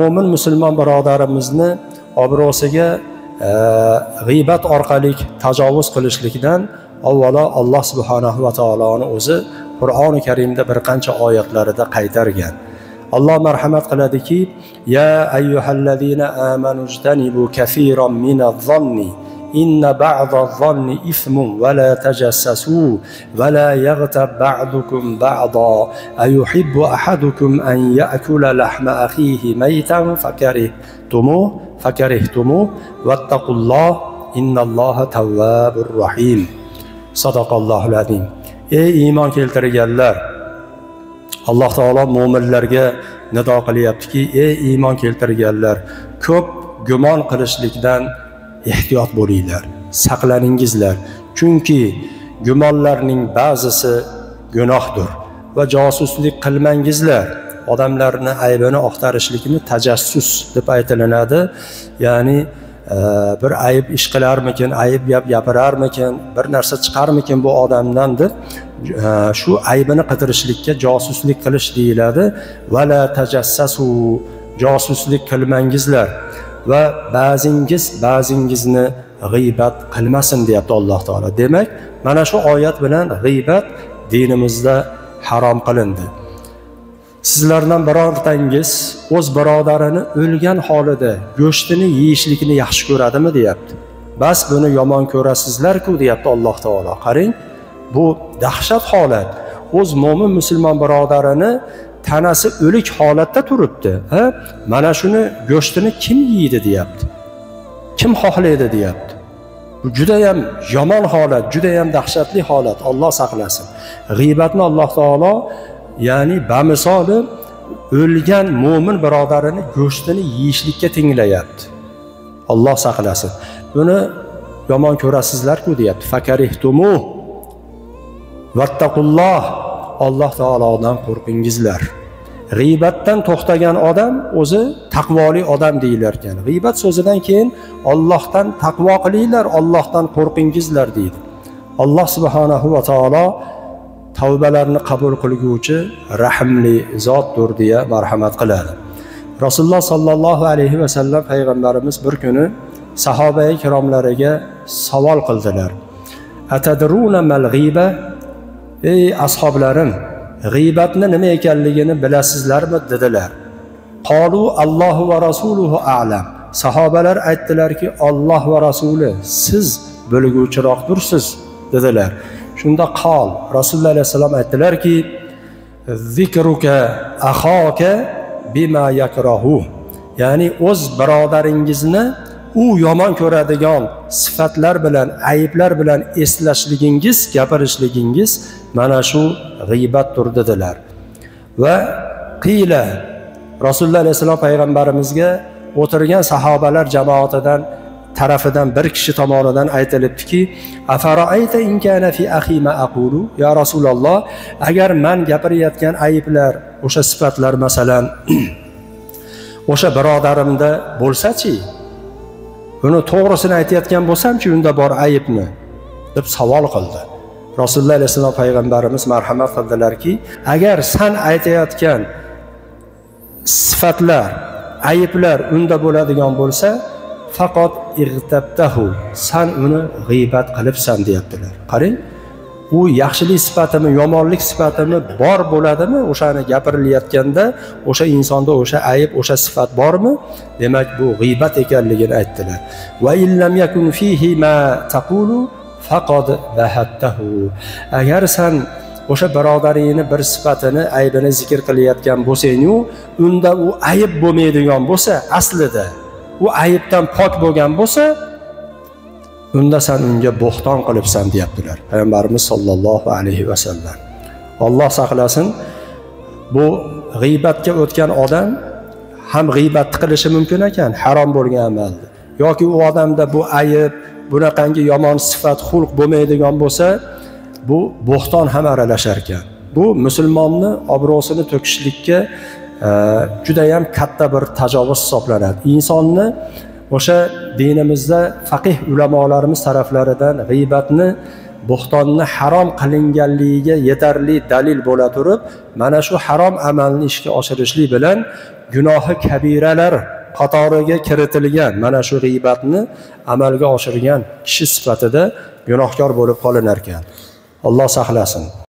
Mo'min musulmon birodarimizni obro'siga g'iybat orqali tajovuz qilishlikdan avvalo Alloh subhanahu va taoloning o'zi Qur'oni Karimda bir qancha oyatlarida qaytargan. Alloh marhamat qiladiki: "Ya ayyuhallazina amanu ijtanibu kaseeran minadh-dhanni inna ba'dadh-dhanni ithmun va la tajassasu va la yaghtab ba'dukum ba'da ayuhibbu ahadukum an ya'kula lahma akhihi maytan fakarihtumuh wattaqulloh innalloha tawwabur rahim." Sadaqallohul azim. Ey iymon keltirganlar, Alloh taolo mo'minlarga nido qilyaptiki: ey iymon keltirganlar, ko'p gumon qilishlikdan ehtiyot bo'linglar, saqlaningizlar. Chunki gumonlarning ba'zisi gunohdir va josuslik qilmangizlar. Odamlarning aybini oqtarishlikni tajassus deb aytilinadi. Ya'ni bir ayb ish qilarmikin, ayb gap gapirarmikin, bir narsa chiqarmikin bu odamdan deb shu aybini qidirishlikka josuslik qilish deyiladi. Va la tajassasu, josuslik qilmangizlar va ba'zingizni g'iybat qilmasin deyapti Alloh taolo. Demak, mana shu oyat bilan g'iybat dinimizda harom qilindi. Sizlardan birortangiz o'z birodarini o'lgan holida go'shtini yeyishlikni yaxshi ko'radimi deyapti. Bas buni yomon ko'rasizlar-ku deyapti Alloh taolo. Qarang, bu dahshat holat. O'z mo'min musulmon birodarini tanasi o'lik holatda turibdi. Mana shuni go'shtini kim yeydi deyapti. Kim xohlaydi deyapti. Bu juda ham yomon holat, juda ham dahshatli holat. Alloh saqlasin. G'iybatni Alloh taolo ya'ni bamisoli o'lgan mo'min birodarini go'shtini yeyishlikka tenglayapti. Alloh saqlasin. Buni yomon ko'rasizlar-ku deyapti. Fakarihtumuh vattaqulloh. Alloh taolodan qo'rqingizlar. G'iybatdan to'xtagan odam o'zi taqvoli odam deyilar ekan. G'iybat so'zidan keyin Allohdan taqvo qilinglar, Allohdan qo'rqingizlar deydi. Alloh subhanahu va taolo tavbalarni qabul qilguvchi rahimli zotdir deya marhamat qiladi. Rasululloh sallallohu alayhi va sallam payg'ambarimiz bir kuni sahoba-i kiromlariga savol qildilar. Atadruna mal g'iba? Ey ashoblarim, g'iybatni nima ekanligini bilasizlarmi dedilar. Qalu Allohu va rasuluhu a'lam. Sahobalar aytdilarki, Alloh va rasuli siz bilguvchiroqdirsiz dedilar. Shunda qol Rasululloh alayhi vasallam aytdilarki: "Zikruka axoka bima yakrahu." Ya'ni o'z birodaringizni u yomon ko'radigan sifatlar bilan, ayblar bilan eslashligingiz, gapirishligingiz mana shu g'iybatdir dedilar. Va qila Rasululloh alayhi vasallam payg'ambarimizga o'tirgan sahobalar jamoatidan tarafidan bir kishi tomonidan aytilibdiki: "Afara'ayta in kana fi akhi ma aqulu?" Ya Rasululloh, agar men gapirayotgan ayblar, o'sha sifatlar masalan o'sha birodarimda bo'lsa-chi, buni to'g'risini aytayotgan bo'lsam-chi, unda bor aybmi deb savol qildi. Rasululloh alayhi vasallam payg'ambarimiz marhamat qildilarki, agar sen aytayotgan sifatlar, ayblar unda bo'ladigan bo'lsa, faqat irtabtahu, san uni g'iybat qilibsan deyaptilar. Qarang, u yaxshilik sifatimi, yomonlik sifatimi bor bo'ladimi? O'shani gapirilayotganda o'sha insonda o'sha ayb, o'sha sifat bormi? Demak, bu g'iybat ekanligini aytdilar. Va illam yakun fihi ma taqulu faqad bahattahu. Agar san o'sha birodaringni bir sifatini, aybini zikr qilayotgan bo'lsang-ku, unda u ayb bo'lmaydigan bo'lsa, aslida u ayibdan pok bo'lgan bo'lsa, unda sen unga bo'xton qilibsan deyaptilar payg'ambarimiz sollallohu alayhi vasallam. Alloh saqlasin. Bu g'iybatga o'tgan odam ham g'iybat qilishi mumkin ekan, harom bo'lgan amalni. Yoki u odamda bu ayib, bunaqangi yomon sifat, xulq bo'lmaydigan bo'lsa, bu bo'xton ham aralashar ekan. Bu musulmonni obro'sini to'kishlikka juda ham katta bir tajovuz hisoblanadi. Insonni o'sha dinimizda faqih ulamolarimiz taraflaridan g'iybatni, bo'xtonni harom qilinganligiga yetarli dalil bo'la turib, mana shu harom amalni ishga oshirishlik bilan gunohi kabiralar qatoriga kiritilgan mana shu g'iybatni amalga oshirgan kishi sifatida gunohkor bo'lib qolinar ekan. Alloh saqlasin.